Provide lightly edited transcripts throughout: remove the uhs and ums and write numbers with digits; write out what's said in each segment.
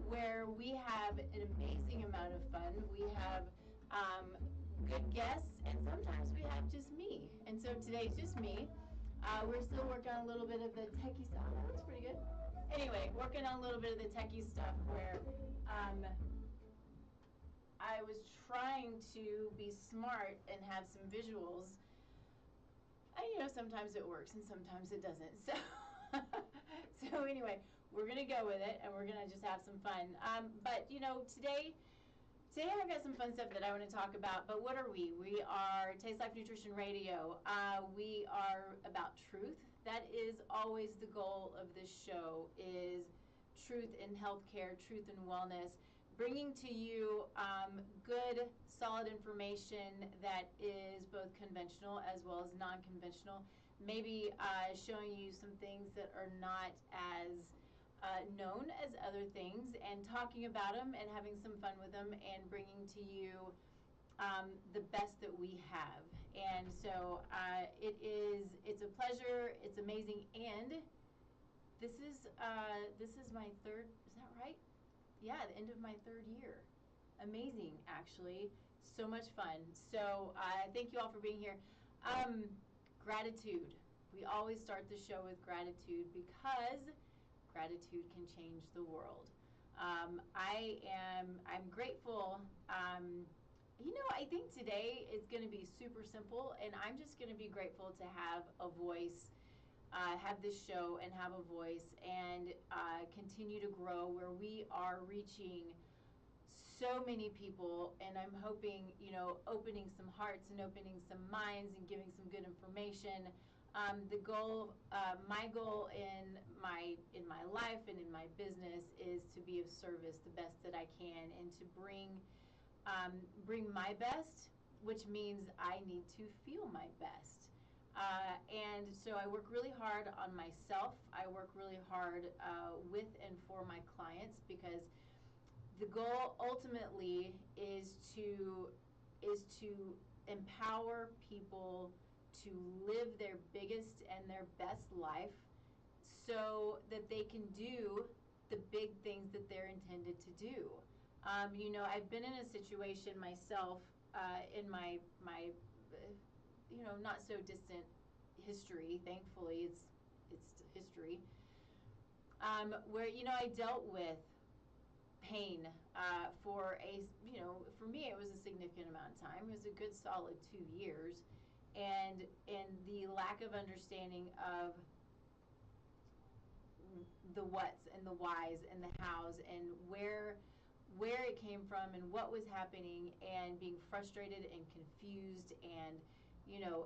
where we have an amazing amount of fun. We have good guests, and sometimes we have just me. And so today's just me. We're still working on a little bit of the techie stuff. That looks pretty good. Anyway, working on a little bit of the techie stuff where I was trying to be smart and have some visuals. And sometimes it works and sometimes it doesn't. So anyway, we're gonna go with it and we're gonna just have some fun. But today I've got some fun stuff that I want to talk about. But what are we? We are Taste Life Nutrition Radio. We are about truth. That is always the goal of this show: is truth in healthcare, truth in wellness, bringing to you good, solid information that is both conventional as well as non-conventional. Maybe showing you some things that are not as known as other things, and talking about them and having some fun with them, and bringing to you the best that we have. And so it's a pleasure. It's amazing. And this is my third. Is that right? Yeah, the end of my third year. Amazing, actually. So much fun. So thank you all for being here. Gratitude. We always start the show with gratitude because gratitude can change the world. I'm grateful. I think today is going to be super simple, and I'm just going to be grateful to have a voice, have this show and have a voice, and continue to grow where we are reaching so many people. And I'm hoping, opening some hearts and opening some minds and giving some good information. The goal, my goal in my life and in my business is to be of service the best that I can, and to bring my best, which means I need to feel my best. And so I work really hard on myself. I work really hard with and for my clients, because the goal ultimately is to empower people to live their biggest and their best life, so that they can do the big things that they're intended to do. I've been in a situation myself in my not so distant history. Thankfully, it's history, where I dealt with pain for me it was a significant amount of time. It was a good solid 2 years, and the lack of understanding of the whats and the whys and the hows, and where it came from and what was happening, and being frustrated and confused. And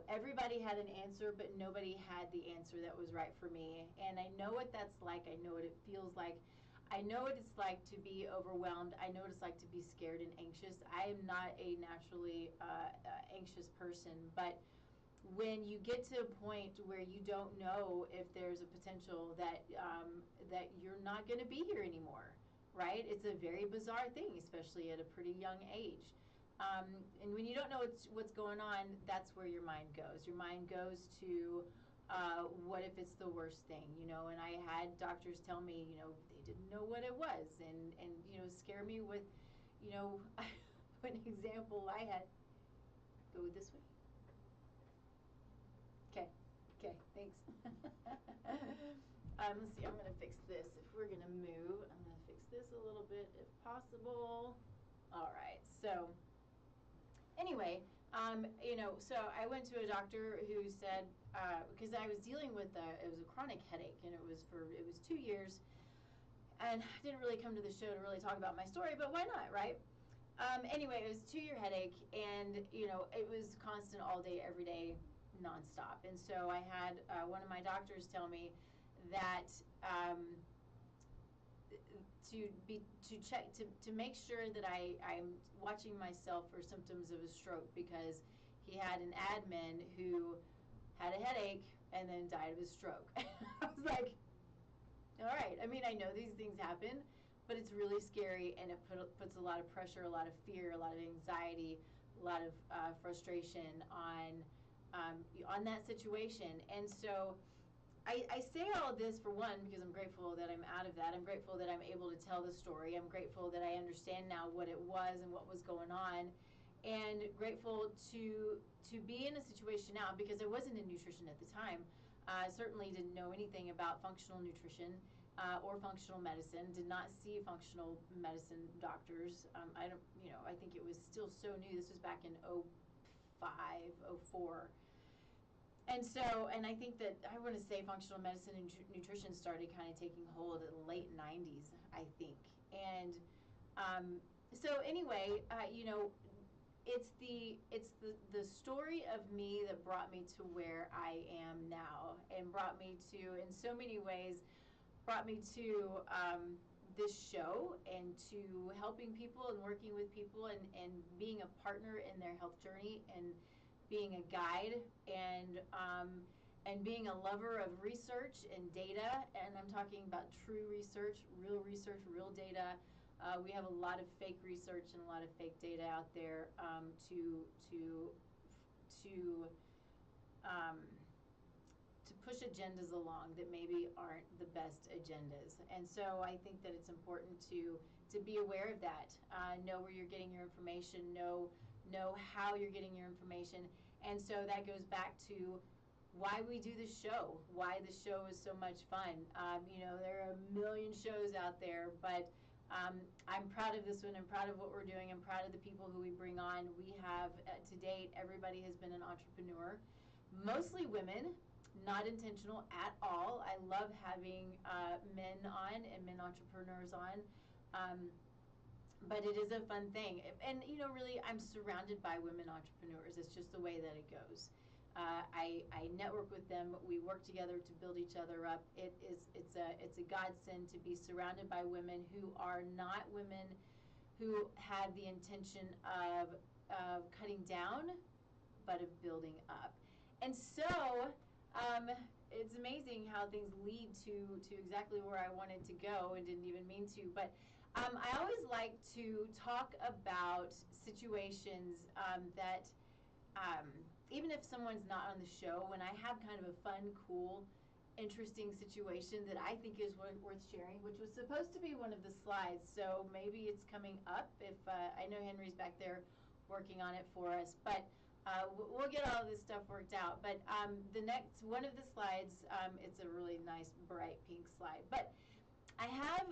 everybody had an answer, but nobody had the answer that was right for me. And I know what that's like. I know what it feels like. I know what it's like to be overwhelmed. I know what it's like to be scared and anxious. I am not a naturally anxious person, but when you get to a point where you don't know if there's a potential that you're not going to be here anymore, right? It's a very bizarre thing, especially at a pretty young age. And when you don't know what's going on, that's where your mind goes. Your mind goes to what if it's the worst thing, and I had doctors tell me, they didn't know what it was, and scare me with, an example I had. Go this way. Okay, thanks. Let's see, I'm going to fix this. If we're going to move, I'm going to fix this a little bit if possible. All right, so anyway, so I went to a doctor who said, because I was dealing with it was a chronic headache, and it was 2 years, and I didn't really come to the show to really talk about my story, but why not, right? Anyway, it was a 2-year headache, and it was constant all day, every day, nonstop. And so I had one of my doctors tell me that to make sure that I'm watching myself for symptoms of a stroke, because he had an admin who had a headache and then died of a stroke. I was like, all right. I mean, I know these things happen, but it's really scary, and it puts a lot of pressure, a lot of fear, a lot of anxiety, a lot of frustration on that situation. And so I say all of this for one because I'm grateful that I'm out of that. I'm grateful that I'm able to tell the story. I'm grateful that I understand now what it was and what was going on, and grateful to be in a situation now because I wasn't in nutrition at the time. I certainly didn't know anything about functional nutrition or functional medicine. Did not see functional medicine doctors. I don't, I think it was still so new. This was back in 05, 04. And so, and I think that I want to say functional medicine and nutrition started kind of taking hold in the late 90s, I think. And so anyway, it's the story of me that brought me to where I am now, and brought me to, in so many ways, brought me to this show and to helping people and working with people and being a partner in their health journey and being a guide and being a lover of research and data. And I'm talking about true research, real data. We have a lot of fake research and a lot of fake data out there to push agendas along that maybe aren't the best agendas. And so I think that it's important to be aware of that. Know where you're getting your information, know how you're getting your information. And so that goes back to why we do this show, why the show is so much fun. There are a million shows out there, but I'm proud of this one. I'm proud of what we're doing. I'm proud of the people who we bring on. We have, to date, everybody has been an entrepreneur, mostly women, not intentional at all. I love having men on and men entrepreneurs on. But it is a fun thing. And, really, I'm surrounded by women entrepreneurs. It's just the way that it goes. I network with them. We work together to build each other up. It's a godsend to be surrounded by women who are not women who have the intention of cutting down, but of building up. And so it's amazing how things lead to exactly where I wanted to go and didn't even mean to. But I always like to talk about situations that even if someone's not on the show, when I have kind of a fun, cool, interesting situation that I think is worth sharing, which was supposed to be one of the slides, so maybe it's coming up if I know Henry's back there working on it for us, but we'll get all of this stuff worked out. But the next one of the slides, it's a really nice bright pink slide, but I have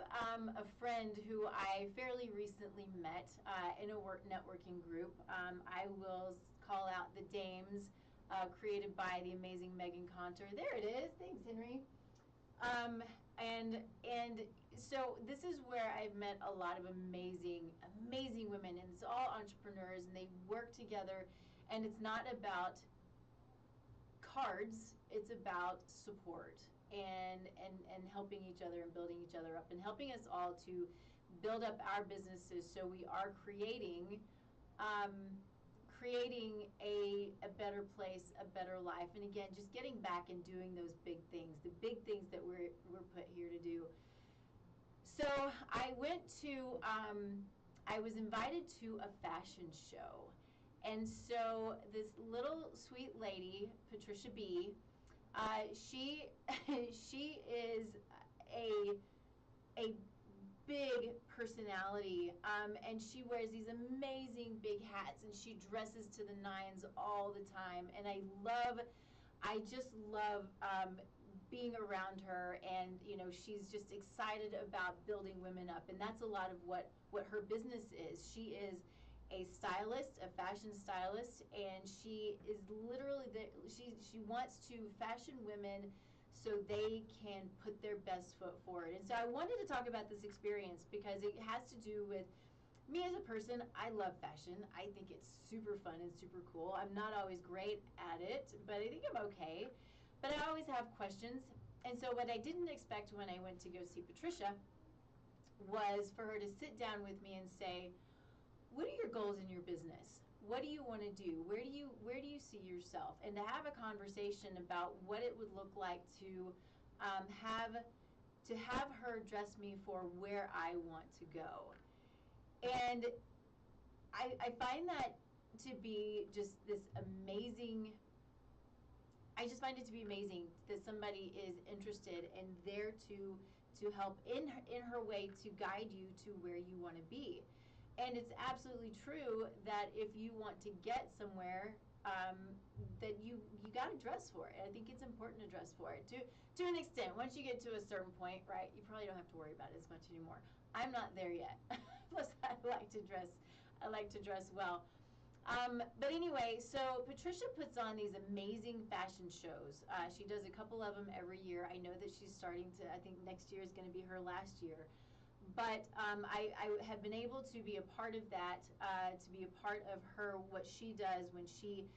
a friend who I fairly recently met in a networking group. I will call out the Dames, created by the amazing Megan Conter. There it is. Thanks, Henry. And so this is where I've met a lot of amazing women, and it's all entrepreneurs, and they work together, and it's not about cards, it's about support and helping each other and building each other up and helping us all to build up our businesses so we are creating a better place, a better life. And again, just getting back and doing those big things, the big things that we're put here to do. So I was invited to a fashion show. And so this little sweet lady, Patricia B., she is a big personality, and she wears these amazing big hats, and she dresses to the nines all the time. And I just love being around her, and she's just excited about building women up, and that's a lot of what her business is. She is a stylist, a fashion stylist, and she is literally she wants to fashion women so they can put their best foot forward. And so I wanted to talk about this experience because it has to do with me as a person. I love fashion. I think it's super fun and super cool. I'm not always great at it, but I think I'm okay. But I always have questions. And so what I didn't expect when I went to go see Patricia was for her to sit down with me and say, what are your goals in your business? What do you want to do? Where do you see yourself? And to have a conversation about what it would look like to have her dress me for where I want to go. And I find that to be just this amazing I just find it to be amazing that somebody is interested and there to help in her way to guide you to where you want to be. And it's absolutely true that if you want to get somewhere, that you got to dress for it. I think it's important to dress for it to an extent. Once you get to a certain point, right, you probably don't have to worry about it as much anymore. I'm not there yet. Plus, I like to dress. I like to dress well. But anyway, so Patricia puts on these amazing fashion shows. She does a couple of them every year. I know that she's starting to, I think next year is going to be her last year. But I have been able to be a part of that, to be a part of her, what she does when she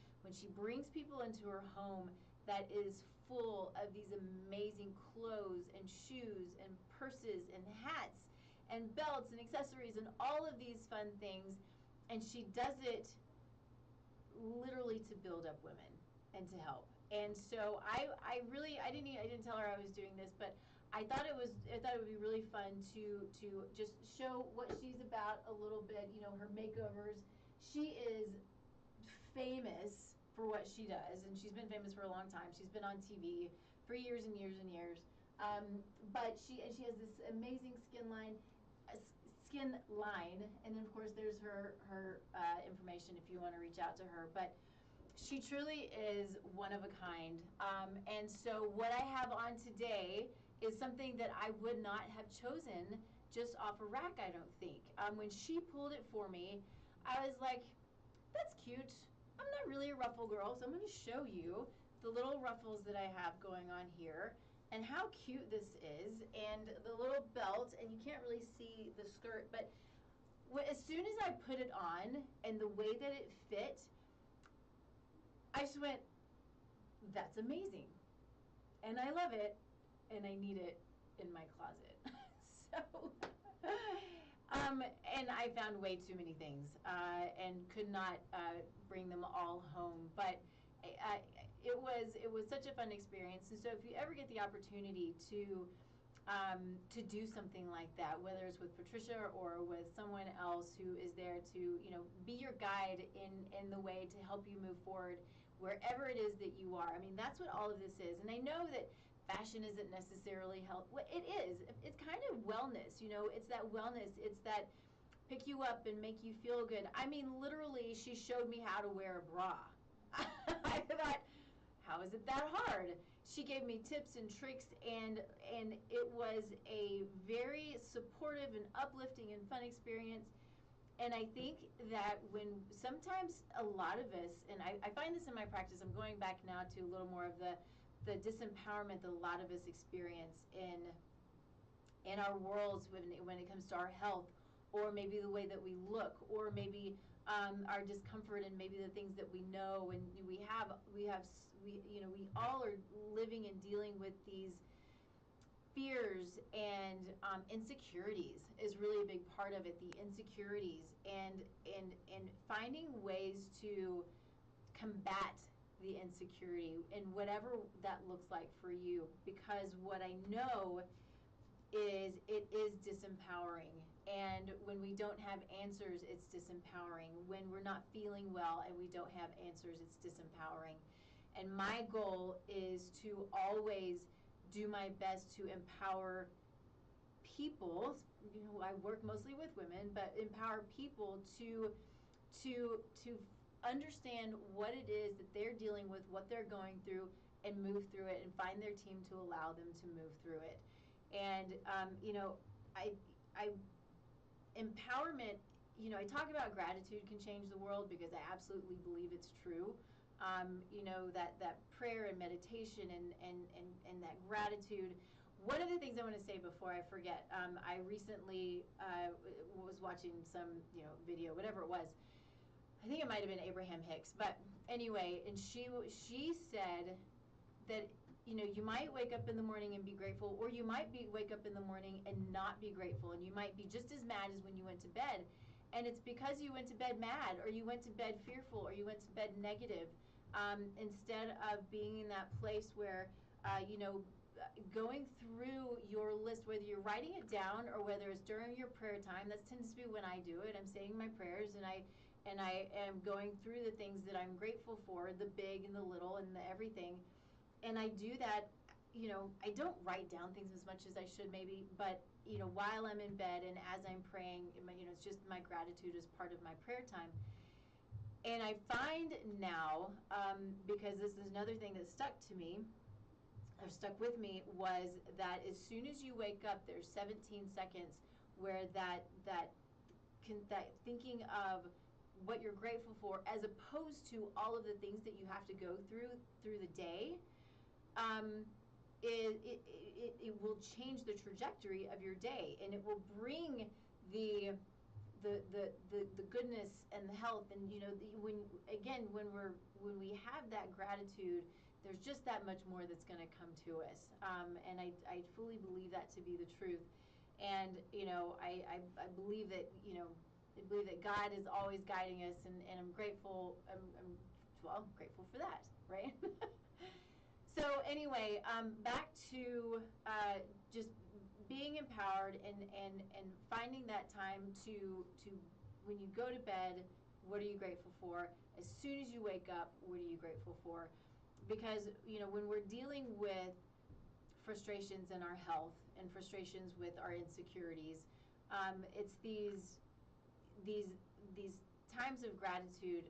brings people into her home that is full of these amazing clothes and shoes and purses and hats and belts and accessories and all of these fun things. And she does it literally to build up women and to help. And so I didn't tell her I was doing this, but I thought it would be really fun to just show what she's about a little bit, you know, her makeovers. She is famous for what she does, and she's been famous for a long time. She's been on TV for years and years and years. But she has this amazing skin line, and then of course there's her information if you want to reach out to her. But she truly is one of a kind. And so what I have on today is something that I would not have chosen just off a rack, I don't think. When she pulled it for me, I was like, that's cute. I'm not really a ruffle girl, so I'm going to show you the little ruffles that I have going on here and how cute this is, and the little belt, and you can't really see the skirt, but as soon as I put it on and the way that it fit, I just went, that's amazing. And I love it, and I need it in my closet. So, and I found way too many things and could not bring them all home. But it was such a fun experience. And so if you ever get the opportunity to do something like that, whether it's with Patricia or with someone else who is there to, you know, be your guide in the way to help you move forward wherever it is that you are. I mean, that's what all of this is. And I know that fashion isn't necessarily health. Well, it is. It's kind of wellness, you know. It's that wellness. It's that pick you up and make you feel good. I mean, literally, she showed me how to wear a bra. I thought, how is it that hard? She gave me tips and tricks, and it was a very supportive and uplifting and fun experience. And I think that when sometimes a lot of us, and I find this in my practice, I'm going back now to a little more of the disempowerment that a lot of us experience in our worlds when it comes to our health, or maybe the way that we look, or maybe our discomfort, and maybe the things that we know, and we you know, we all are living and dealing with these fears and insecurities is really a big part of it. The insecurities and finding ways to combat the insecurity and whatever that looks like for you, because what I know is it is disempowering, and when we don't have answers, it's disempowering. When we're not feeling well and we don't have answers, it's disempowering. And my goal is to always do my best to empower people. You know, I work mostly with women, but empower people to understand what it is that they're dealing with, what they're going through, and move through it, and find their team to allow them to move through it. And you know, I empowerment, you know, I talk about gratitude can change the world, because I absolutely believe it's true. You know, that prayer and meditation and that gratitude. One of the things I want to say before I forget, I recently was watching some, you know, video, whatever it was. I think it might have been Abraham Hicks, but anyway, and she said that, you know, you might wake up in the morning and be grateful, or you might wake up in the morning and not be grateful, and you might be just as mad as when you went to bed. And it's because you went to bed mad, or you went to bed fearful, or you went to bed negative, instead of being in that place where, you know, going through your list, whether you're writing it down or whether it's during your prayer time. That tends to be when I do it. I'm saying my prayers, and I am going through the things that I'm grateful for, the big and the little and the everything. And I do that, I don't write down things as much as I should maybe, but, while I'm in bed and as I'm praying, it's just my gratitude as part of my prayer time. And I find now, because this is another thing that stuck to me, or stuck with me, was that as soon as you wake up, there's 17 seconds where that thinking of what you're grateful for, as opposed to all of the things that you have to go through the day, it will change the trajectory of your day, and it will bring the goodness and the health. And when we have that gratitude, there's just that much more that's going to come to us, and I fully believe that to be the truth. And I believe that I believe that God is always guiding us, and I'm grateful. I'm grateful for that, right? So anyway, back to just being empowered and finding that time to when you go to bed, what are you grateful for? As soon as you wake up, what are you grateful for? Because when we're dealing with frustrations in our health and frustrations with our insecurities, it's these times of gratitude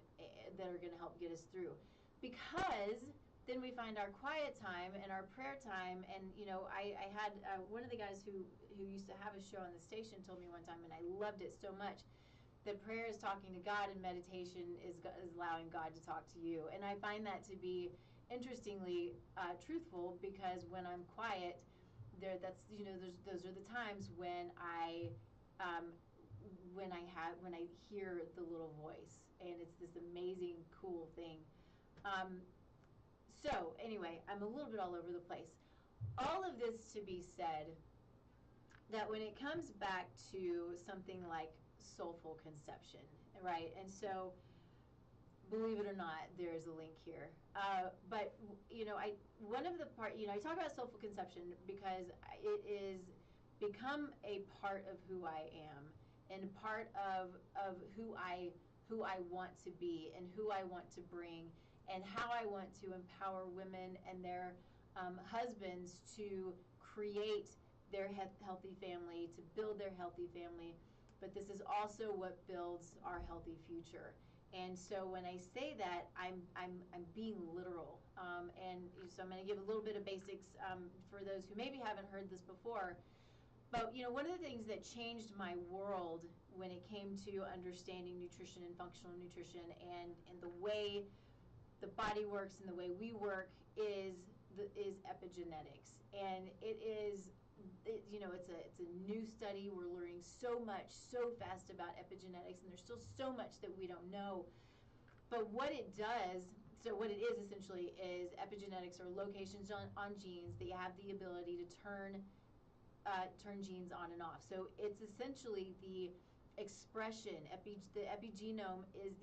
that are going to help get us through. Because then we find our quiet time and our prayer time. And I had one of the guys who used to have a show on the station told me one time, and I loved it so much, that prayer is talking to God and meditation is allowing God to talk to you. And I find that to be interestingly truthful, because when I'm quiet, those are the times when I hear the little voice, and it's this amazing, cool thing. So anyway, I'm a little bit all over the place. All of this to be said, that when it comes back to something like soulful conception, right? And so, believe it or not, there is a link here. But one of the I talk about soulful conception because it is become a part of who I am, and part of who I want to be, and who I want to bring, and how I want to empower women and their husbands to create their healthy family, to build their healthy family. But this is also what builds our healthy future. And so when I say that, I'm being literal. And so I'm going to give a little bit of basics for those who maybe haven't heard this before. But one of the things that changed my world when it came to understanding nutrition and functional nutrition and the way the body works and the way we work is epigenetics. And it's a new study. We're learning so much so fast about epigenetics, and there's still so much that we don't know. But what it does, so what it is essentially, is epigenetics are locations on genes that have the ability to turn genes on and off. So it's essentially the expression. The epigenome is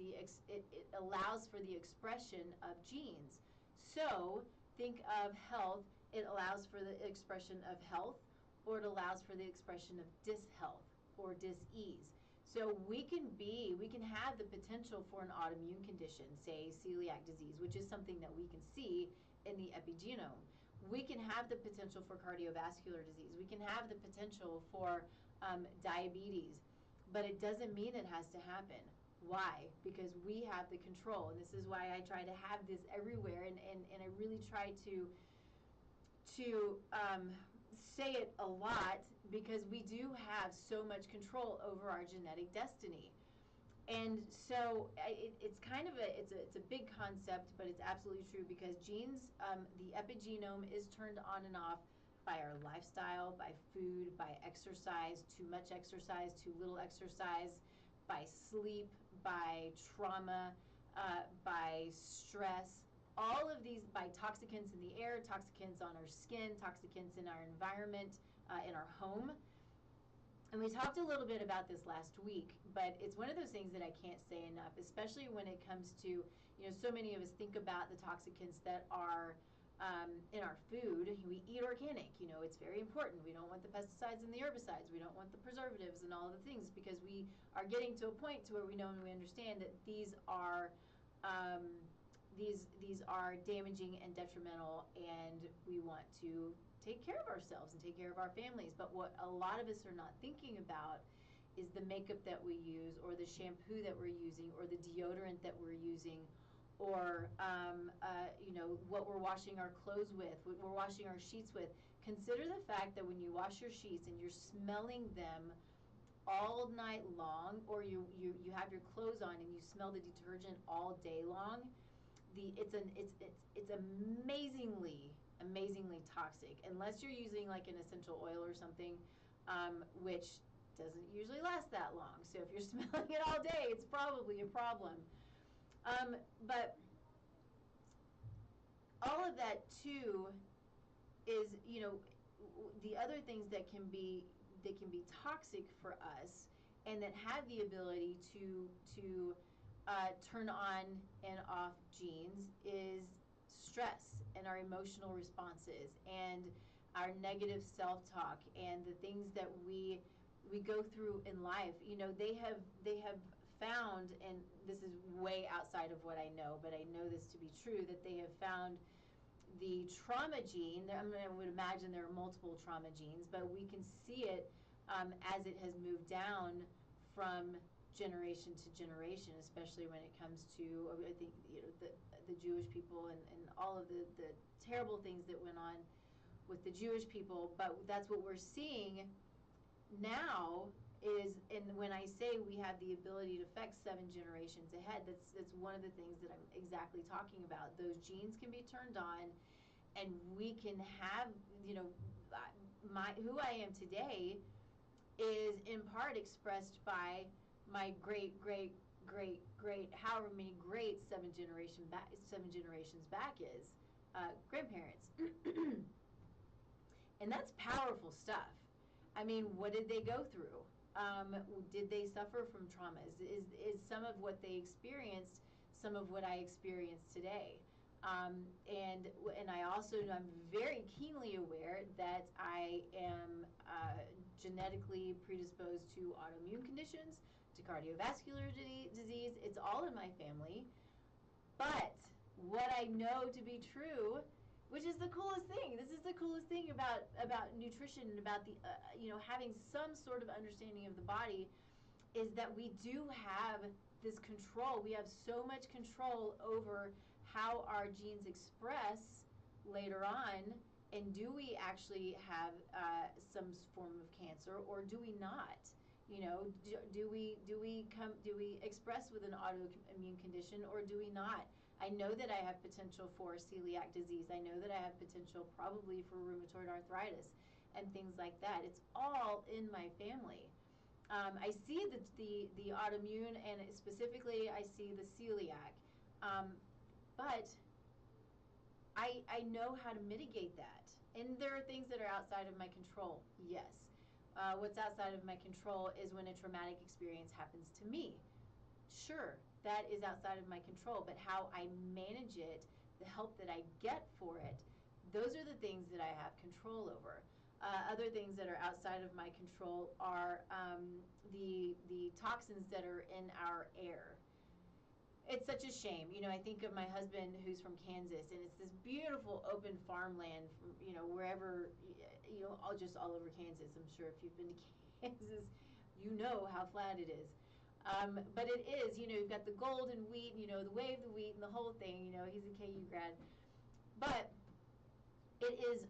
it allows for the expression of genes. So think of health. It allows for the expression of health, or it allows for the expression of dishealth or dis-ease. So we can have the potential for an autoimmune condition, say celiac disease, which is something that we can see in the epigenome. We can have the potential for cardiovascular disease. We can have the potential for diabetes, but it doesn't mean it has to happen. Why? Because we have the control, and this is why I try to have this everywhere, and I really try to say it a lot, because we do have so much control over our genetic destiny. And so it's kind of it's a big concept, but it's absolutely true, because genes, the epigenome is turned on and off by our lifestyle, by food, by exercise, too much exercise, too little exercise, by sleep, by trauma, by stress. All of these, by toxicants in the air, toxicants on our skin, toxicants in our environment, in our home. And we talked a little bit about this last week, but it's one of those things that I can't say enough, especially when it comes to, so many of us think about the toxicants that are in our food. We eat organic, it's very important. We don't want the pesticides and the herbicides. We don't want the preservatives and all the things, because we are getting to a point to where we know and we understand that these are these are damaging and detrimental, and we want to take care of ourselves and take care of our families. But what a lot of us are not thinking about is the makeup that we use, or the shampoo that we're using, or the deodorant that we're using, or what we're washing our clothes with, what we're washing our sheets with. Consider the fact that when you wash your sheets and you're smelling them all night long, or you have your clothes on and you smell the detergent all day long, it's amazingly toxic, unless you're using like an essential oil or something, which doesn't usually last that long. So if you're smelling it all day, it's probably a problem. But all of that too is, the other things that can be toxic for us, and that have the ability to turn on and off genes, is stress and our emotional responses and our negative self-talk and the things that we go through in life. They have found, and this is way outside of what I know, but I know this to be true, that they have found the trauma gene. I would imagine there are multiple trauma genes, but we can see it as it has moved down from generation to generation, especially when it comes to, I think, the Jewish people and all of the terrible things that went on with the Jewish people. But that's what we're seeing now is, and when I say we have the ability to affect 7 generations ahead, that's one of the things that I'm exactly talking about. Those genes can be turned on, and we can have, who I am today is in part expressed by my great however many great 7 generations back is grandparents. And that's powerful stuff. I mean, what did they go through? Did they suffer from traumas? Is some of what they experienced some of what I experience today? And I also, I'm very keenly aware that I am genetically predisposed to autoimmune conditions, to cardiovascular disease. It's all in my family. But what I know to be true, which is the coolest thing. This is the coolest thing about nutrition and about the having some sort of understanding of the body, is that we do have this control. We have so much control over how our genes express later on, and do we actually have some form of cancer, or do we not? Do we express with an autoimmune condition, or do we not? I know that I have potential for celiac disease. I know that I have potential probably for rheumatoid arthritis and things like that. It's all in my family. I see the autoimmune, and specifically I see the celiac. But I know how to mitigate that. And there are things that are outside of my control, yes. What's outside of my control is when a traumatic experience happens to me. Sure, that is outside of my control, but how I manage it, the help that I get for it, those are the things that I have control over. Other things that are outside of my control are the toxins that are in our air. It's such a shame. I think of my husband who's from Kansas, and it's this beautiful open farmland from, wherever, just all over Kansas. I'm sure if you've been to Kansas, you know how flat it is. But it is, you've got the golden wheat, the way of the wheat and the whole thing. He's a KU grad. But it is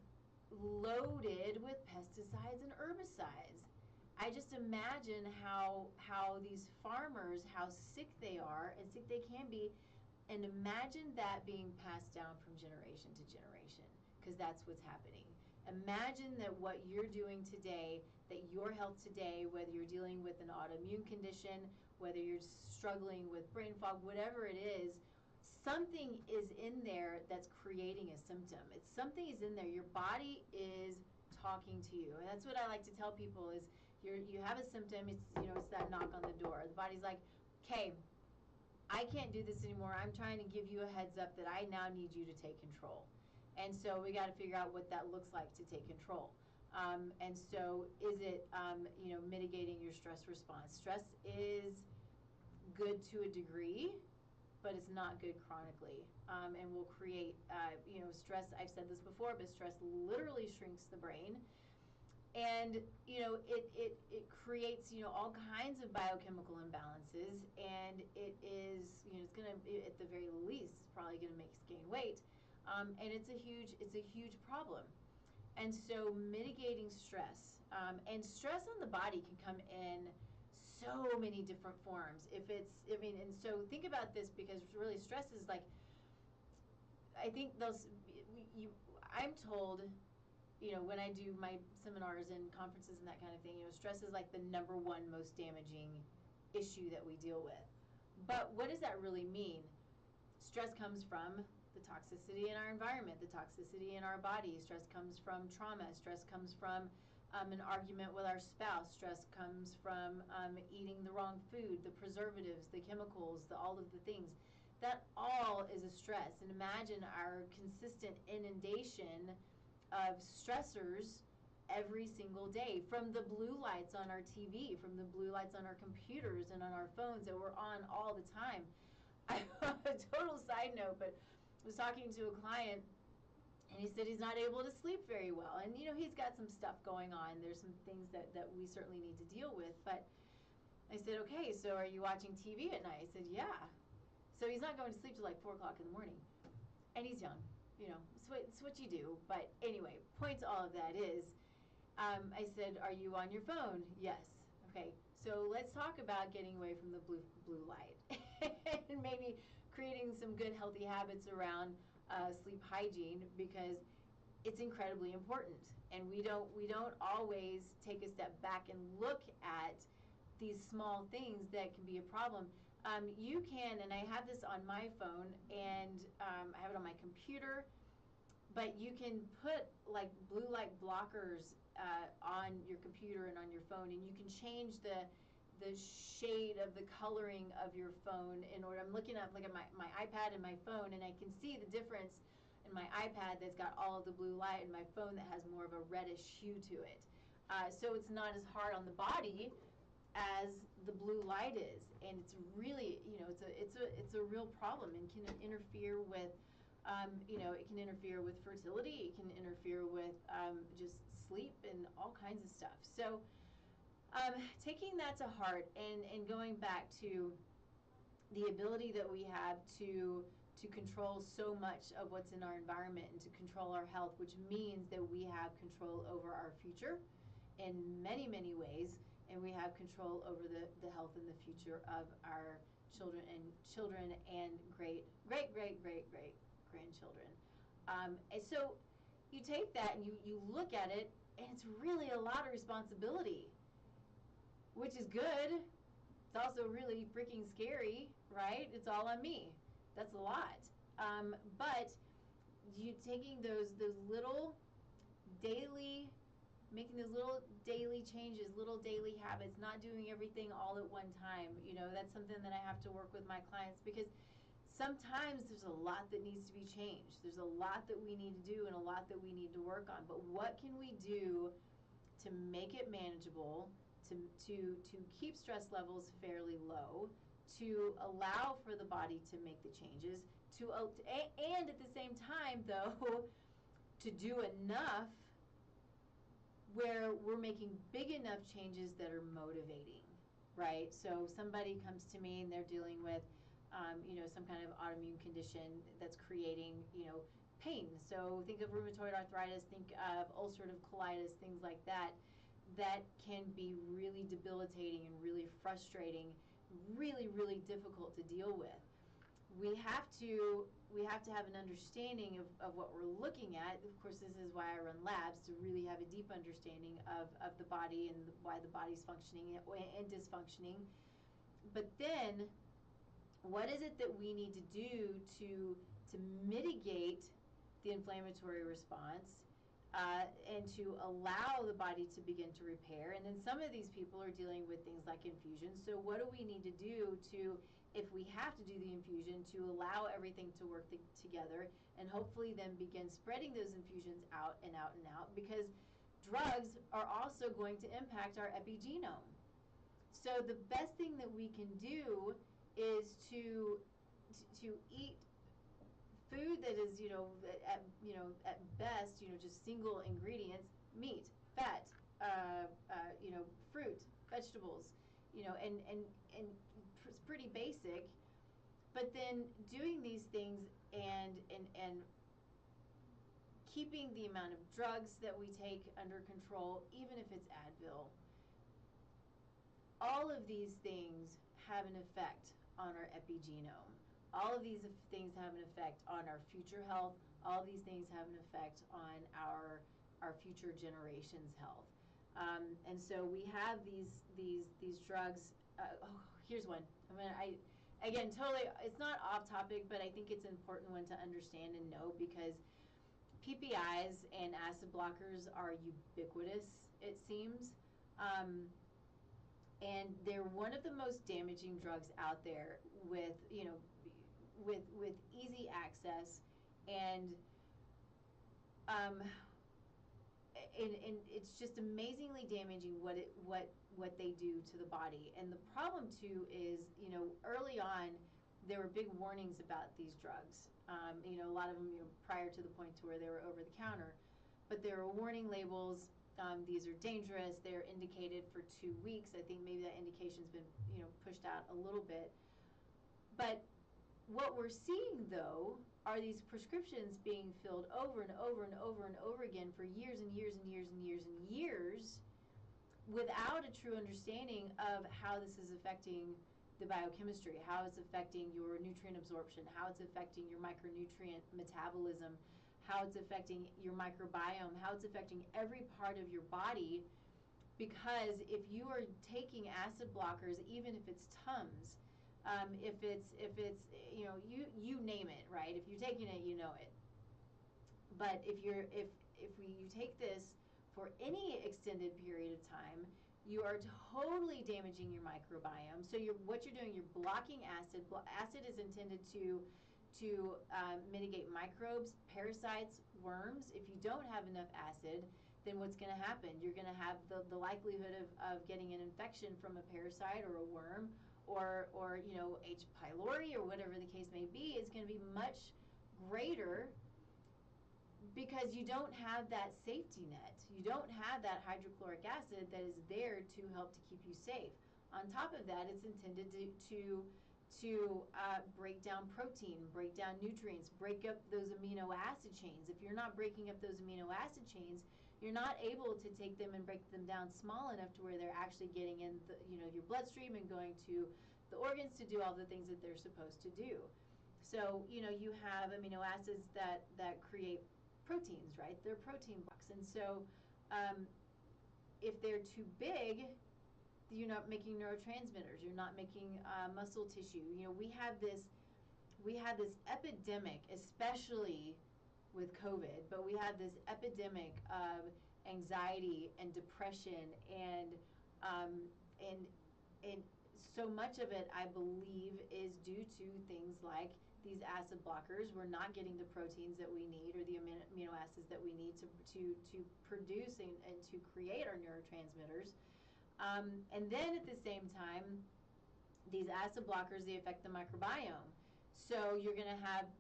loaded with pesticides and herbicides. I just imagine how these farmers, how sick they are and sick they can be, and imagine that being passed down from generation to generation, because that's what's happening. Imagine that what you're doing today, that your health today, whether you're dealing with an autoimmune condition, whether you're struggling with brain fog, whatever it is, something is in there that's creating a symptom. Something is in there. Your body is talking to you. And that's what I like to tell people is, you have a symptom, it's that knock on the door. The body's like, okay, I can't do this anymore. I'm trying to give you a heads up that I now need you to take control. And so we got to figure out what that looks like to take control. And so is it, mitigating your stress response? Stress is good to a degree, but it's not good chronically, and will create, stress. I've said this before, but stress literally shrinks the brain. And, it creates, all kinds of biochemical imbalances, and it is, it's going to, at the very least, it's probably going to make us gain weight. And it's a huge problem. And so mitigating stress, and stress on the body can come in so many different forms. And so think about this, because really stress is like, I think I'm told, when I do my seminars and conferences and that kind of thing, stress is like the number one most damaging issue that we deal with. But what does that really mean? Stress comes from the toxicity in our environment, the toxicity in our body. Stress comes from trauma. Stress comes from an argument with our spouse. Stress comes from eating the wrong food, the preservatives, the chemicals, all of the things. That all is a stress. And imagine our consistent inundation of stressors every single day, from the blue lights on our TV, from the blue lights on our computers and on our phones that we're on all the time. A total side note, but I was talking to a client, and he said he's not able to sleep very well. And, he's got some stuff going on. There's some things that we certainly need to deal with. But I said, okay, so are you watching TV at night? I said, yeah. So he's not going to sleep till like 4 o'clock in the morning. And he's young. It's what you do. But anyway, point to all of that is, I said, are you on your phone? Yes. Okay, so let's talk about getting away from the blue light and maybe creating some good healthy habits around sleep hygiene, because it's incredibly important. And we don't always take a step back and look at these small things that can be a problem. You can, and I have this on my phone, and I have it on my computer, but you can put like blue light blockers on your computer and on your phone, and you can change the shade of the coloring of your phone in order. I'm looking at my iPad and my phone, and I can see the difference in my iPad that's got all of the blue light, and my phone that has more of a reddish hue to it. So it's not as hard on the body as the blue light is, and it's really, it's a real problem, and can interfere with, it can interfere with fertility. It can interfere with just sleep and all kinds of stuff. So taking that to heart, and going back to the ability that we have to control so much of what's in our environment and to control our health, which means that we have control over our future in many, many ways, and we have control over the health and the future of our children and great grandchildren. And so you take that and you look at it, and it's really a lot of responsibility, which is good. It's also really freaking scary, right? It's all on me. That's a lot. But you taking those little daily, making those little daily changes, little daily habits, not doing everything all at one time. That's something that I have to work with my clients, because sometimes there's a lot that needs to be changed. There's a lot that we need to do and a lot that we need to work on. But what can we do to make it manageable, to keep stress levels fairly low, to allow for the body to make the changes, and at the same time, though, to do enough where we're making big enough changes that are motivating, right? So somebody comes to me and they're dealing with, some kind of autoimmune condition that's creating, pain. So think of rheumatoid arthritis, think of ulcerative colitis, things like that. That can be really debilitating and really frustrating, really, really difficult to deal with. We have to have an understanding of what we're looking at. Of course, this is why I run labs, to really have a deep understanding of the body and why the body's functioning and dysfunctioning. But then, what is it that we need to do to mitigate the inflammatory response, and to allow the body to begin to repair? And then some of these people are dealing with things like infusions. So what do we need to do to, if we have to do the infusion, to allow everything to work together, and hopefully then begin spreading those infusions out and out and out, because drugs are also going to impact our epigenome. So the best thing that we can do is to to eat food that is, at best, just single ingredients: meat, fat, fruit, vegetables, and it's pretty basic. But then doing these things and keeping the amount of drugs that we take under control, even if it's Advil, all of these things have an effect on our epigenome. All of these things have an effect on our future health. All of these things have an effect on our future generations' health. And so we have these drugs. Here's one. Again, totally, it's not off topic, but I think it's an important one to understand and know, because PPIs and acid blockers are ubiquitous, it seems. And they're one of the most damaging drugs out there, with easy access, and it's just amazingly damaging what they do to the body. And the problem too is, early on there were big warnings about these drugs. A lot of them, prior to the point to where they were over the counter, but there were warning labels. These are dangerous. They're indicated for 2 weeks. I think maybe that indication's been, pushed out a little bit. But what we're seeing, though, are these prescriptions being filled over and over and over and over again for years and years and years and years and years, without a true understanding of how this is affecting the biochemistry, how it's affecting your nutrient absorption, how it's affecting your micronutrient metabolism, how it's affecting your microbiome, how it's affecting every part of your body. Because if you are taking acid blockers, even if it's Tums, if it's you name it, right? If you're taking it, you know it. But if you take this for any extended period of time, you are totally damaging your microbiome. So what you're doing, you're blocking acid. Acid is intended to mitigate microbes, parasites, worms. If you don't have enough acid, then what's going to happen? You're going to have the likelihood of getting an infection from a parasite or a worm, or H. pylori, or whatever the case may be, is going to be much greater, because you don't have that safety net. You don't have that hydrochloric acid that is there to help to keep you safe. On top of that, it's intended to break down protein, break down nutrients, break up those amino acid chains. If you're not breaking up those amino acid chains, you're not able to take them and break them down small enough to where they're actually getting in your bloodstream and going to the organs to do all the things that they're supposed to do. So you have amino acids that create proteins, right? They're protein blocks. And so if they're too big, you're not making neurotransmitters, you're not making muscle tissue. We have this epidemic, especially with COVID, but we have this epidemic of anxiety and depression, and so much of it, I believe, is due to things like these acid blockers. We're not getting the proteins that we need, or the amino acids that we need to produce and to create our neurotransmitters. And then at the same time, these acid blockers, they affect the microbiome. So you're going to have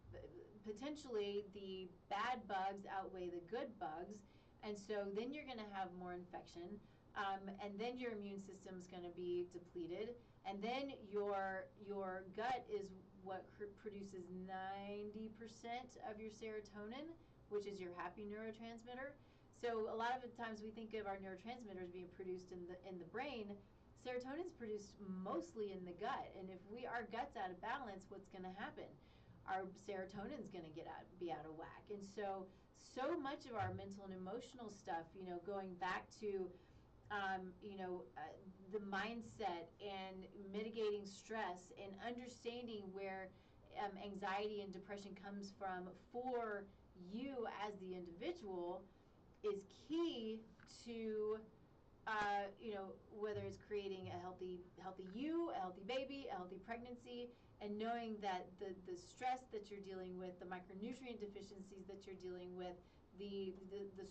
potentially the bad bugs outweigh the good bugs, and so then you're going to have more infection, and then your immune system's going to be depleted, and then your gut is what produces 90% of your serotonin, which is your happy neurotransmitter. So a lot of the times we think of our neurotransmitters being produced in the brain. Serotonin is produced mostly in the gut, and if our gut's out of balance, what's going to happen? Our serotonin's going to be out of whack. And so much of our mental and emotional stuff, going back to the mindset and mitigating stress and understanding where anxiety and depression comes from for you as the individual, is key to whether it's creating a healthy you, a healthy baby, a healthy pregnancy, and knowing that the stress that you're dealing with, the micronutrient deficiencies that you're dealing with, the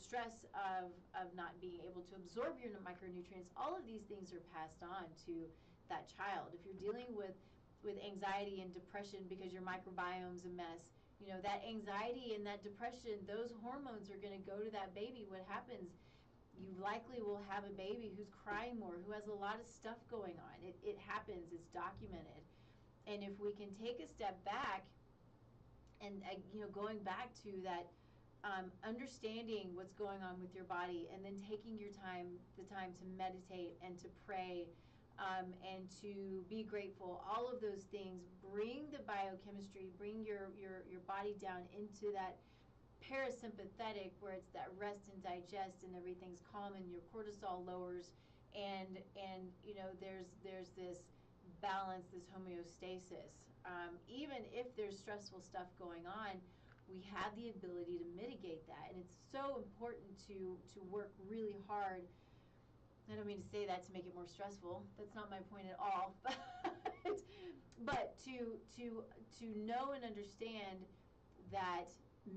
stress of not being able to absorb your micronutrients, all of these things are passed on to that child. If you're dealing with with anxiety and depression because your microbiome's a mess. You know, that anxiety and that depression, those hormones are going to go to that baby. What happens? You likely will have a baby who's crying more, who has a lot of stuff going on. It happens. It's documented. And if we can take a step back and, you know, going back to that, understanding what's going on with your body, and then taking your time, the time to meditate and to pray, and to be grateful, all of those things, bring the biochemistry, bring your body down into that parasympathetic, where it's that rest and digest and everything's calm and your cortisol lowers, and you know, there's this balance, this homeostasis. Even if there's stressful stuff going on, we have the ability to mitigate that. And it's so important to work really hard. I don't mean to say that to make it more stressful. That's not my point at all. But to know and understand that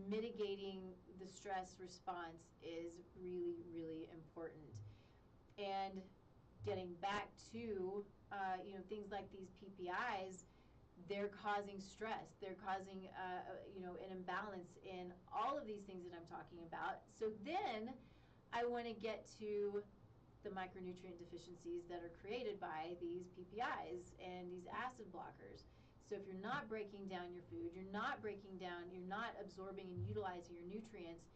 mitigating the stress response is really, really important. And getting back to you know, things like these PPIs, they're causing stress. They're causing you know, an imbalance in all of these things that I'm talking about. So then I want to get to the micronutrient deficiencies that are created by these PPIs and these acid blockers. So if you're not breaking down your food, you're not absorbing and utilizing your nutrients.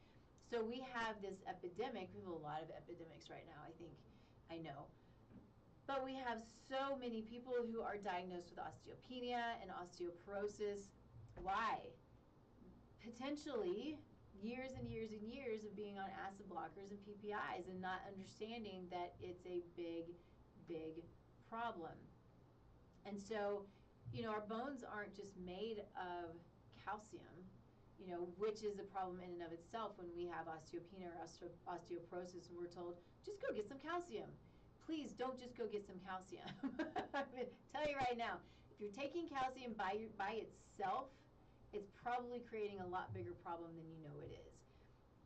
So we have this epidemic. We have a lot of epidemics right now, I know. But we have so many people who are diagnosed with osteopenia and osteoporosis. Why? Potentially years and years and years of being on acid blockers and PPIs and not understanding that it's a big, big problem. And so, you know, our bones aren't just made of calcium, you know, which is a problem in and of itself when we have osteopenia or osteoporosis and we're told, just go get some calcium. Please don't just go get some calcium. I'm going to tell you right now, if you're taking calcium by itself, it's probably creating a lot bigger problem than you know it is.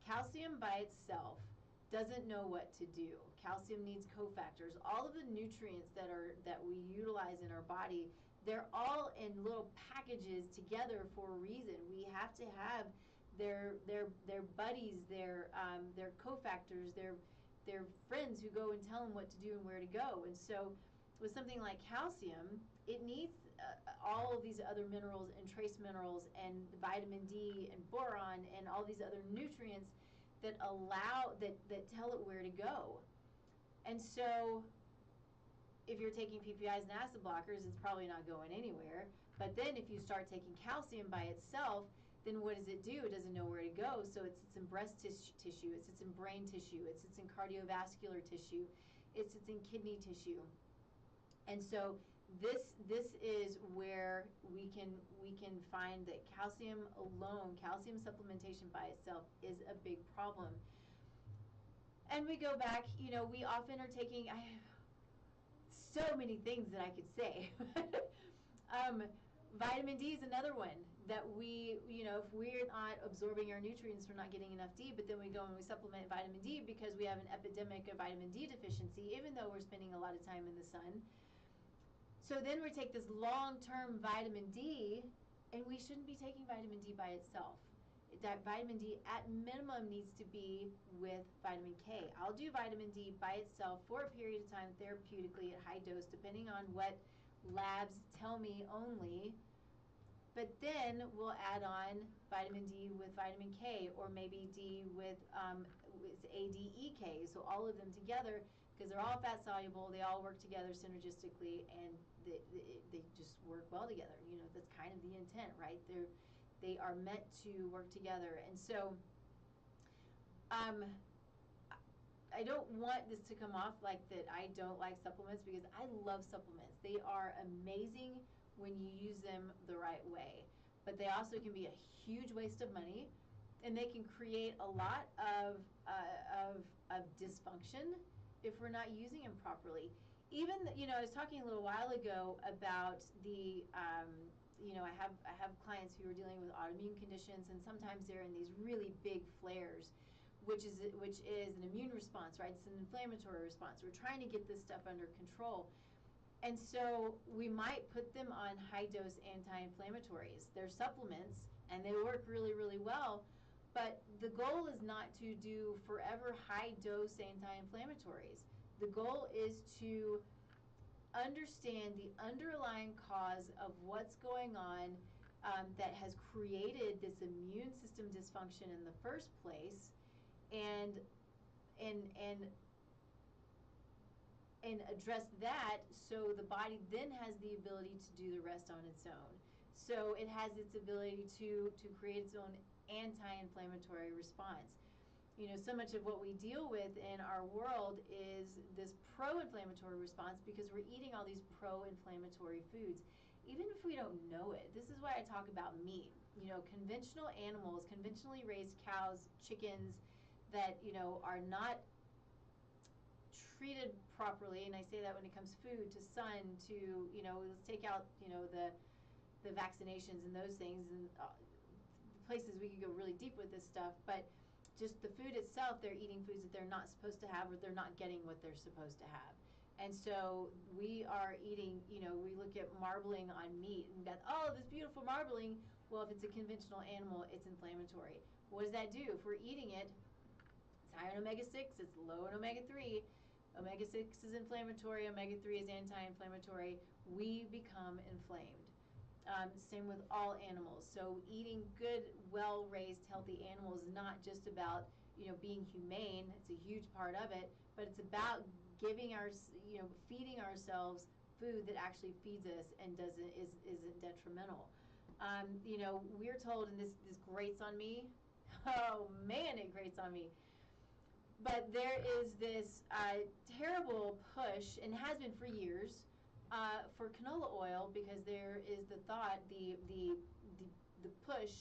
Calcium by itself doesn't know what to do. Calcium needs cofactors. All of the nutrients that we utilize in our body, they're all in little packages together for a reason. We have to have their buddies, their cofactors, their friends who go and tell them what to do and where to go. And so with something like calcium, it needs all of these other minerals and trace minerals and vitamin D and boron and all these other nutrients that tell it where to go. And so if you're taking PPIs and acid blockers, it's probably not going anywhere. But then if you start taking calcium by itself, then what does it do? It doesn't know where to go. So it sits in breast tissue, it sits in brain tissue, it sits in cardiovascular tissue, it sits in kidney tissue. And so this is where we can find that calcium alone, calcium supplementation by itself, is a big problem. And we go back, you know, we often are taking, I have so many things that I could say. Vitamin D is another one that we, you know, if we're not absorbing our nutrients, we're not getting enough D, but then we go and we supplement vitamin D because we have an epidemic of vitamin D deficiency, even though we're spending a lot of time in the sun. So then we take this long-term vitamin D, and we shouldn't be taking vitamin D by itself. That vitamin D at minimum needs to be with vitamin K. I'll do vitamin D by itself for a period of time therapeutically at high dose, depending on what labs tell me only. But then we'll add on vitamin D with vitamin K, or maybe D with ADEK. So all of them together, because they're all fat soluble, they all work together synergistically, and they just work well together. You know, that's kind of the intent, right? They are meant to work together. And so I don't want this to come off like that I don't like supplements, because I love supplements. They are amazing when you use them the right way. But they also can be a huge waste of money, and they can create a lot of dysfunction if we're not using them properly. Even, you know, I was talking a little while ago about the, you know, I have clients who are dealing with autoimmune conditions, and sometimes they're in these really big flares, which is an immune response, right? It's an inflammatory response. We're trying to get this stuff under control. And so we might put them on high-dose anti-inflammatories. They're supplements, and they work really, really well. But the goal is not to do forever high-dose anti-inflammatories. The goal is to understand the underlying cause of what's going on that has created this immune system dysfunction in the first place, and and and and address that, so the body then has the ability to do the rest on its own. So it has its ability to create its own anti-inflammatory response. You know, so much of what we deal with in our world is this pro-inflammatory response because we're eating all these pro-inflammatory foods, even if we don't know it. This is why I talk about meat. You know, conventional animals, conventionally raised cows, chickens that, you know, are not treated properly, and I say that when it comes to food, to sun, to, you know, let's take out, you know, the vaccinations and those things, and places we could go really deep with this stuff, but just the food itself, they're eating foods that they're not supposed to have, or they're not getting what they're supposed to have. And so we are eating, you know, we look at marbling on meat and got, oh, this beautiful marbling. Well, if it's a conventional animal, it's inflammatory. What does that do? If we're eating it, it's high in omega-6, it's low in omega-3. Omega-6 is inflammatory, omega-3 is anti-inflammatory. We become inflamed. Same with all animals. So eating good, well-raised, healthy animals is not just about, you know, being humane. It's a huge part of it, but it's about giving our, you know, feeding ourselves food that actually feeds us and isn't detrimental. You know, we're told, and this grates on me. Oh man, it grates on me. But there is this terrible push, and has been for years, for canola oil, because there is the thought, the push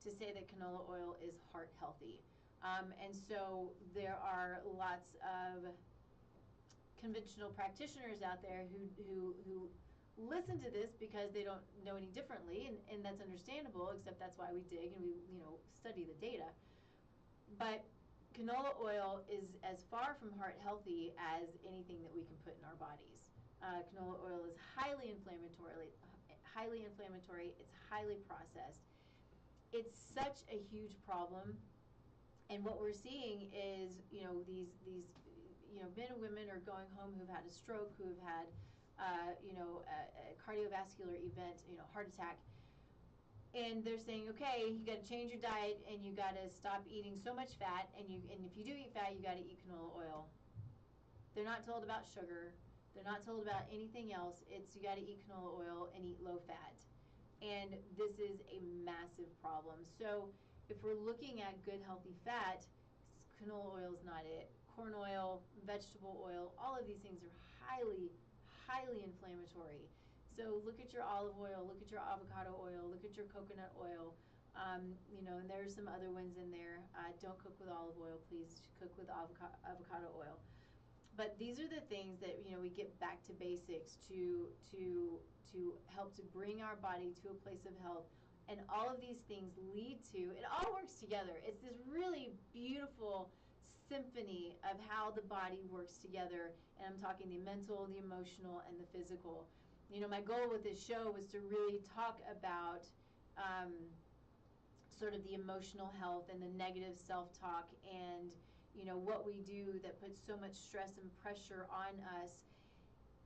to say that canola oil is heart healthy. And so there are lots of conventional practitioners out there who listen to this because they don't know any differently, and that's understandable, except that's why we dig and we, you know, study the data. But canola oil is as far from heart healthy as anything that we can put in our bodies. Canola oil is highly inflammatory. It's highly processed. It's such a huge problem, and what we're seeing is, you know, these you know, men and women are going home who've had a stroke, who've had you know, a cardiovascular event, you know, heart attack. And they're saying, okay, you got to change your diet, and you got to stop eating so much fat, and if you do eat fat, you got to eat canola oil. They're not told about sugar. They're not told about anything else. It's you got to eat canola oil and eat low fat. And this is a massive problem. So if we're looking at good, healthy fat, canola oil is not it. Corn oil, vegetable oil, all of these things are highly, highly inflammatory. So look at your olive oil, look at your avocado oil, look at your coconut oil. You know, and there's some other ones in there. Don't cook with olive oil, please. Cook with avocado oil. But these are the things that, you know, we get back to basics to help to bring our body to a place of health. And all of these things lead to, it all works together. It's this really beautiful symphony of how the body works together. And I'm talking the mental, the emotional, and the physical. You know, my goal with this show was to really talk about sort of the emotional health and the negative self-talk, and, you know, what we do that puts so much stress and pressure on us.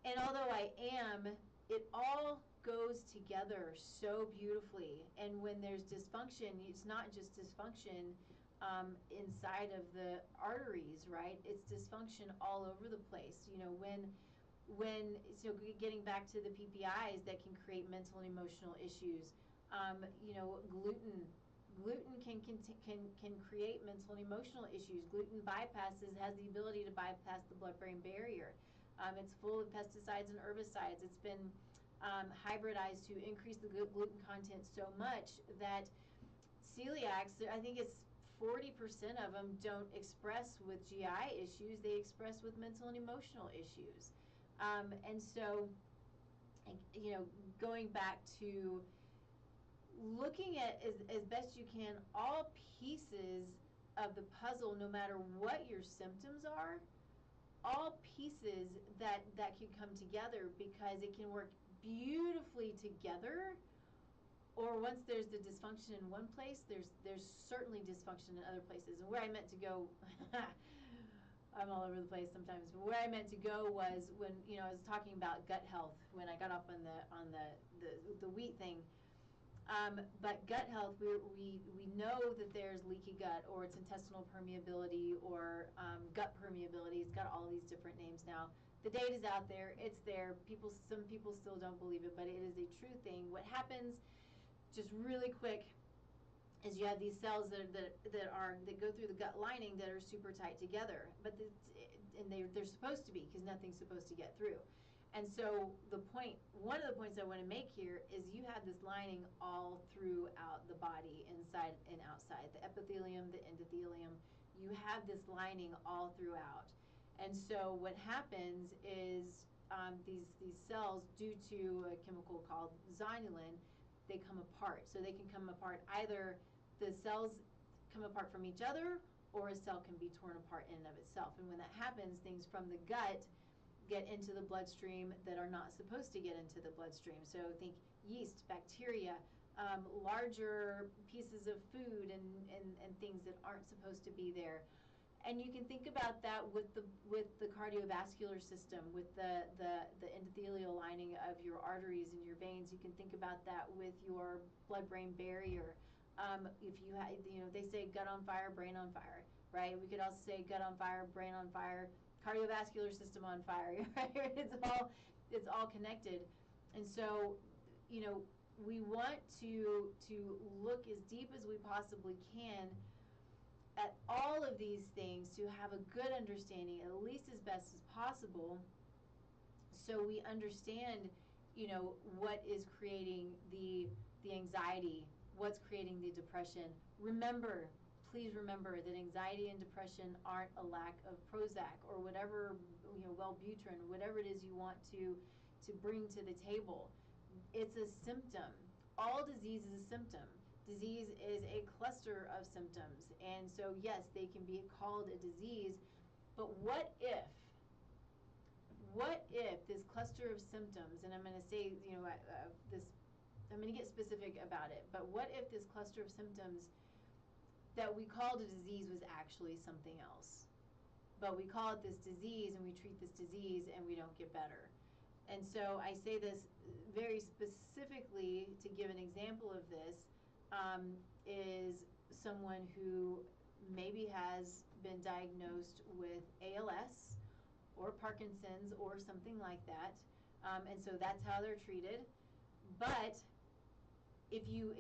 And although I am, it all goes together so beautifully. And when there's dysfunction, it's not just dysfunction inside of the arteries, right? It's dysfunction all over the place. You know, so getting back to the PPIs that can create mental and emotional issues, you know, gluten can create mental and emotional issues. Gluten has the ability to bypass the blood-brain barrier. It's full of pesticides and herbicides. It's been hybridized to increase the gluten content so much that celiacs, I think it's 40% of them don't express with GI issues. They express with mental and emotional issues. And so, you know, going back to looking at as best you can all pieces of the puzzle, no matter what your symptoms are, all pieces that can come together, because it can work beautifully together. Or once there's the dysfunction in one place, there's certainly dysfunction in other places. And where I meant to go, I'm all over the place sometimes. But where I meant to go was when, I was talking about gut health when I got off on the wheat thing. But gut health, we know that there's leaky gut, or it's intestinal permeability, or gut permeability. It's got all these different names now. The data's out there. It's there. Some people still don't believe it, but it is a true thing. What happens, just really quick, is you have these cells that go through the gut lining that are super tight together, and they're supposed to be, because nothing's supposed to get through. And so one of the points I want to make here is you have this lining all throughout the body, inside and outside, the epithelium, the endothelium. You have this lining all throughout. And so what happens is these cells, due to a chemical called zonulin, they come apart. So they can come apart, either the cells come apart from each other, or a cell can be torn apart in and of itself. And when that happens, things from the gut get into the bloodstream that are not supposed to get into the bloodstream. So think yeast, bacteria, larger pieces of food and things that aren't supposed to be there. And you can think about that with the cardiovascular system, with the endothelial lining of your arteries and your veins. You can think about that with your blood-brain barrier. If you have, they say gut on fire, brain on fire, right? We could also say gut on fire, brain on fire, cardiovascular system on fire, right? It's all connected. And so, we want to look as deep as we possibly can at all of these things, to have a good understanding, at least as best as possible, so we understand, what is creating the anxiety, what's creating the depression. Please remember that anxiety and depression aren't a lack of Prozac or whatever, Wellbutrin, whatever it is you want to bring to the table. It's a symptom. All disease is a symptom. Disease is a cluster of symptoms, and so yes, they can be called a disease, but what if this cluster of symptoms, and I'm going to say, I'm going to get specific about it, but what if this cluster of symptoms that we called a disease was actually something else? But we call it this disease, and we treat this disease, and we don't get better. And so I say this very specifically to give an example of this. Is someone who maybe has been diagnosed with ALS or Parkinson's or something like that, and so that's how they're treated. But if you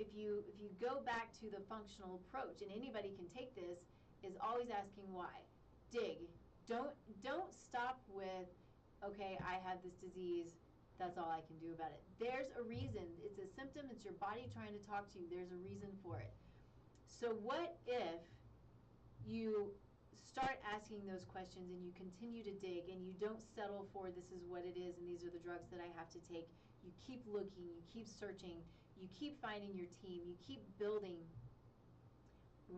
go back to the functional approach, and anybody can take this, is always asking why. Dig. Don't stop with, okay, I have this disease, that's all I can do about it. There's a reason. It's a symptom. It's your body trying to talk to you. There's a reason for it. So what if you start asking those questions, and you continue to dig, and you don't settle for this is what it is and these are the drugs that I have to take. You keep looking, you keep searching, you keep finding your team, you keep building.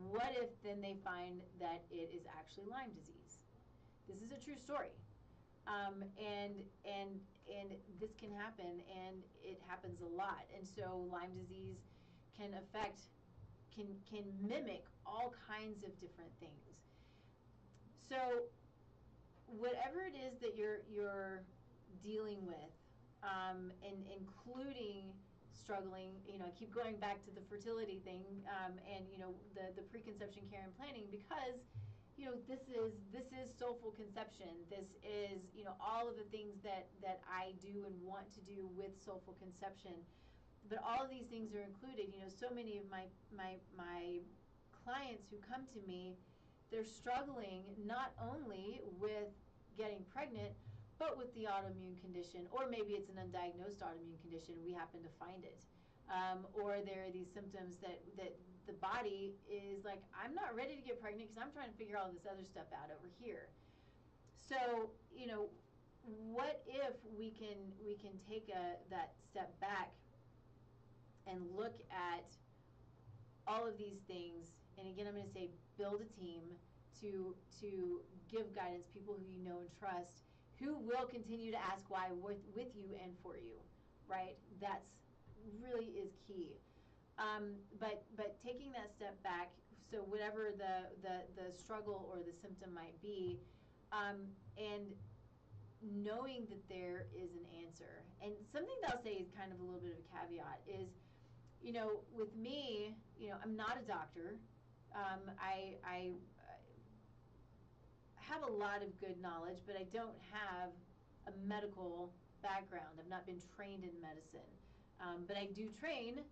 What if then they find that it is actually Lyme disease? This is a true story. And this can happen, and it happens a lot. And so Lyme disease can mimic all kinds of different things. So whatever it is that you're dealing with, and including struggling, I keep going back to the fertility thing, and the preconception care and planning, because this is soulful conception. This is, all of the things that I do and want to do with soulful conception. But all of these things are included. So many of my clients who come to me, they're struggling not only with getting pregnant, but with the autoimmune condition, or maybe it's an undiagnosed autoimmune condition. We happen to find it. Or there are these symptoms that the body is like, I'm not ready to get pregnant because I'm trying to figure all this other stuff out over here. So, what if we can take that step back and look at all of these things, and again, I'm going to say build a team to give guidance, people who you know and trust, who will continue to ask why with you and for you, right? That's really is key. But taking that step back, so whatever the struggle or the symptom might be, and knowing that there is an answer. And something that I'll say is kind of a little bit of a caveat is, with me, I'm not a doctor. I have a lot of good knowledge, but I don't have a medical background. I've not been trained in medicine. But I do train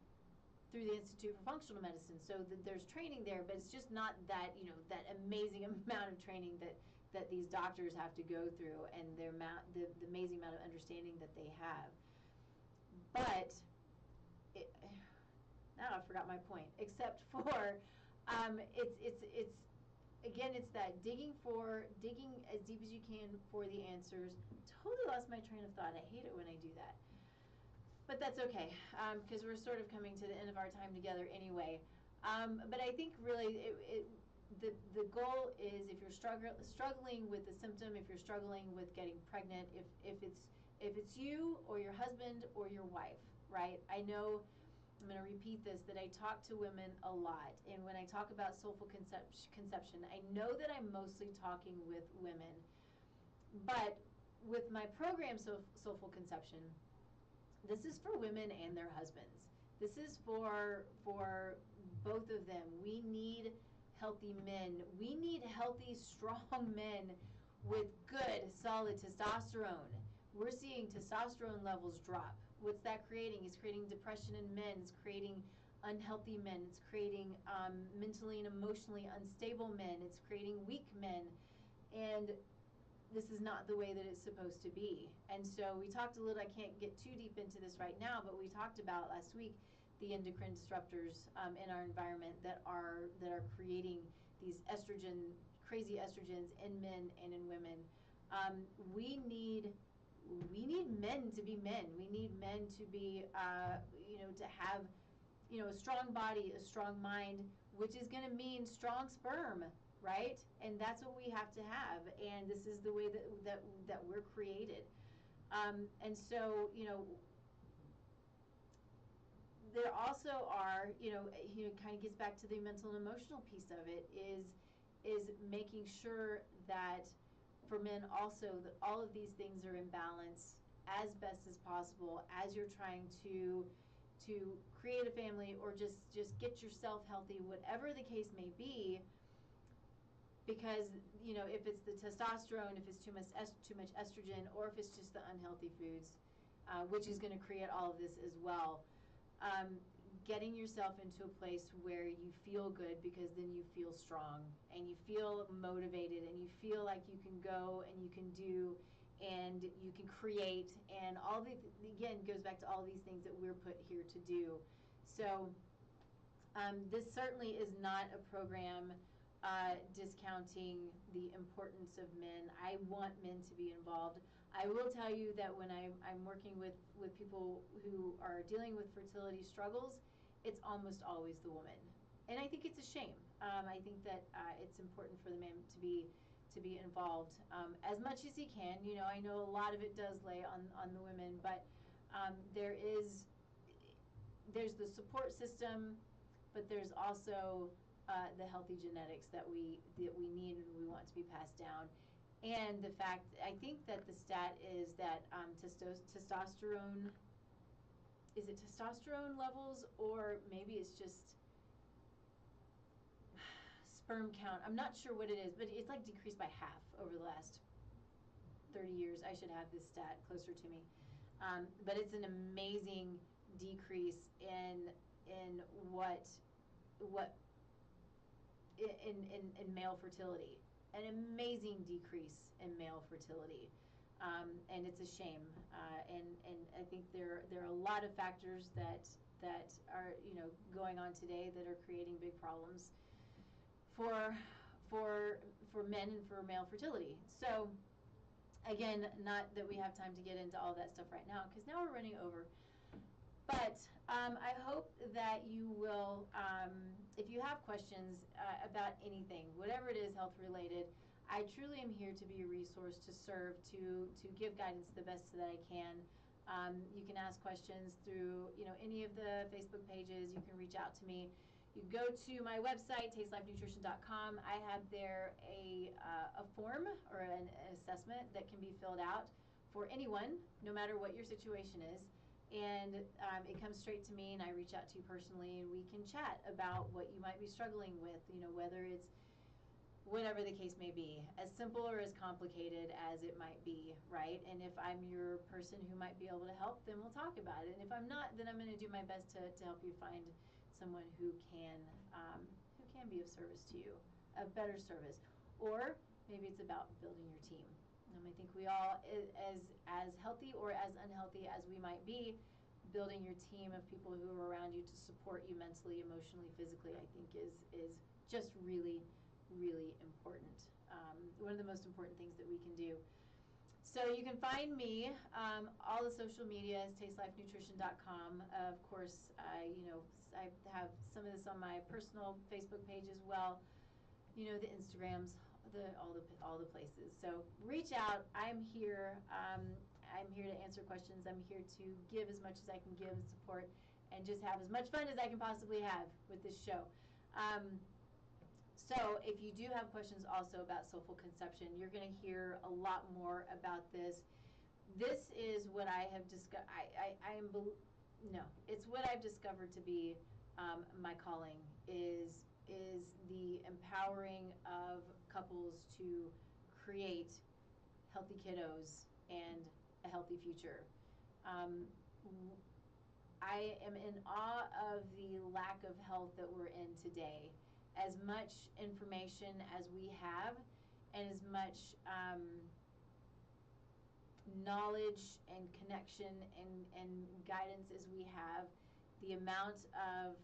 through the Institute for Functional Medicine, so there's training there, but it's just not that, that amazing amount of training that these doctors have to go through, and the amazing amount of understanding that they have. But now I forgot my point, except for it's again, it's that digging as deep as you can for the answers. Totally lost my train of thought. I hate it when I do that. But that's okay, because we're sort of coming to the end of our time together anyway. But I think really the goal is, if you're struggling with the symptom, if you're struggling with getting pregnant, if it's you or your husband or your wife, right? I know, I'm going to repeat this, that I talk to women a lot, and when I talk about soulful conception, I know that I'm mostly talking with women, but with my program, Soulful Conception, this is for women and their husbands. This is for both of them. We need healthy men. We need healthy, strong men with good, solid testosterone. We're seeing testosterone levels drop. What's that creating? It's creating depression in men. It's creating unhealthy men. It's creating mentally and emotionally unstable men. It's creating weak men. And this is not the way that it's supposed to be. And so we talked a little, I can't get too deep into this right now, but we talked about last week the endocrine disruptors in our environment that are creating these crazy estrogens in men and in women. We need men to be men. We need men to be, to have, a strong body, a strong mind, which is going to mean strong sperm, right? And that's what we have to have. And this is the way that we're created. And so, there also are, it kind of gets back to the mental and emotional piece of it, is making sure that for men also, that all of these things are in balance as best as possible as you're trying to create a family, or just get yourself healthy, whatever the case may be. Because, if it's the testosterone, if it's too much estrogen, or if it's just the unhealthy foods, which is going to create all of this as well. Getting yourself into a place where you feel good, because then you feel strong and you feel motivated and you feel like you can go and you can do and you can create, and all the, again, goes back to all these things that we're put here to do. So this certainly is not a program discounting the importance of men. I want men to be involved. I will tell you that when I'm working with people who are dealing with fertility struggles, it's almost always the woman. And I think it's a shame. I think that it's important for the man to be involved as much as he can. I know a lot of it does lay on the women, but there's the support system, but there's also the healthy genetics that we need and we want to be passed down. And the fact, I think that the stat is that testosterone, is it testosterone levels, or maybe it's just sperm count? I'm not sure what it is, but it's like decreased by half over the last 30 years. I should have this stat closer to me. But it's an amazing decrease in male fertility, an amazing decrease in male fertility, and it's a shame. And I think there are a lot of factors that are going on today that are creating big problems for men and for male fertility. So again, not that we have time to get into all that stuff right now, because now we're running over. But I hope that you will, if you have questions about anything, whatever it is health related, I truly am here to be a resource, to serve, to give guidance the best that I can. You can ask questions through, any of the Facebook pages. You can reach out to me. You go to my website, tastelifenutrition.com. I have there a form or an assessment that can be filled out for anyone, no matter what your situation is. And it comes straight to me, and I reach out to you personally, and we can chat about what you might be struggling with, whether it's whatever the case may be, as simple or as complicated as it might be, right? And if I'm your person who might be able to help, then we'll talk about it. And if I'm not, then I'm going to do my best to help you find someone who can be of service to you, a better service. Or maybe it's about building your team. I think we all, as healthy or as unhealthy as we might be, building your team of people who are around you to support you mentally, emotionally, physically, I think is just really, really important. One of the most important things that we can do. So you can find me, all the social media is tastelifenutrition.com. Of course, I have some of this on my personal Facebook page as well. The Instagrams, all the places. So reach out. I'm here. I'm here to answer questions. I'm here to give as much as I can give and support, and just have as much fun as I can possibly have with this show. So if you do have questions also about soulful conception, you're going to hear a lot more about this. This is what I have discovered. It's what I've discovered to be my calling is the empowering of couples to create healthy kiddos and a healthy future. I am in awe of the lack of health that we're in today. As much information as we have, and as much knowledge and connection and guidance as we have, the amount of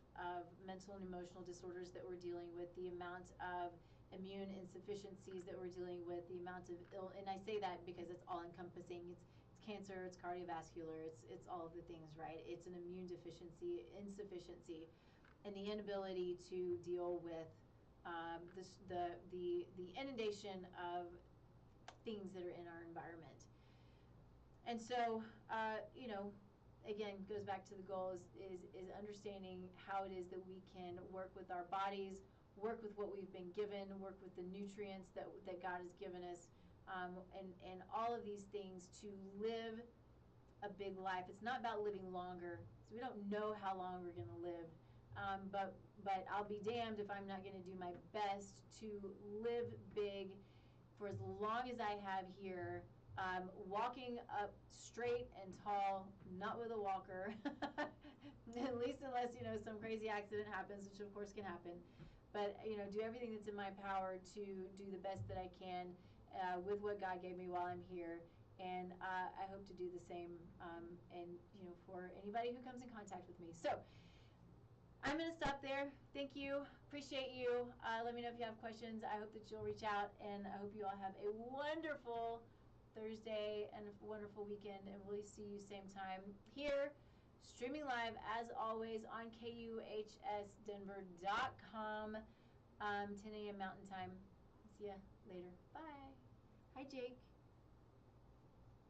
mental and emotional disorders that we're dealing with, the amount of immune insufficiencies that we're dealing with, the amount of and I say that because it's all encompassing. It's cancer, it's cardiovascular, it's all of the things, right? It's an immune deficiency, insufficiency, and the inability to deal with the inundation of things that are in our environment. And so, again, goes back to the goal is understanding how it is that we can work with our bodies, work with what we've been given, work with the nutrients that God has given us, and all of these things to live a big life. It's not about living longer, so we don't know how long we're going to live. But I'll be damned if I'm not going to do my best to live big for as long as I have here, walking up straight and tall, not with a walker, at least unless, some crazy accident happens, which of course can happen. But, do everything that's in my power to do the best that I can with what God gave me while I'm here. And I hope to do the same, and, for anybody who comes in contact with me. So I'm going to stop there. Thank you. Appreciate you. Let me know if you have questions. I hope that you'll reach out, and I hope you all have a wonderful Thursday and a wonderful weekend, and we'll see you same time here, streaming live as always on KUHSdenver.com, 10 a.m. Mountain Time. See ya later. Bye. Hi, Jake.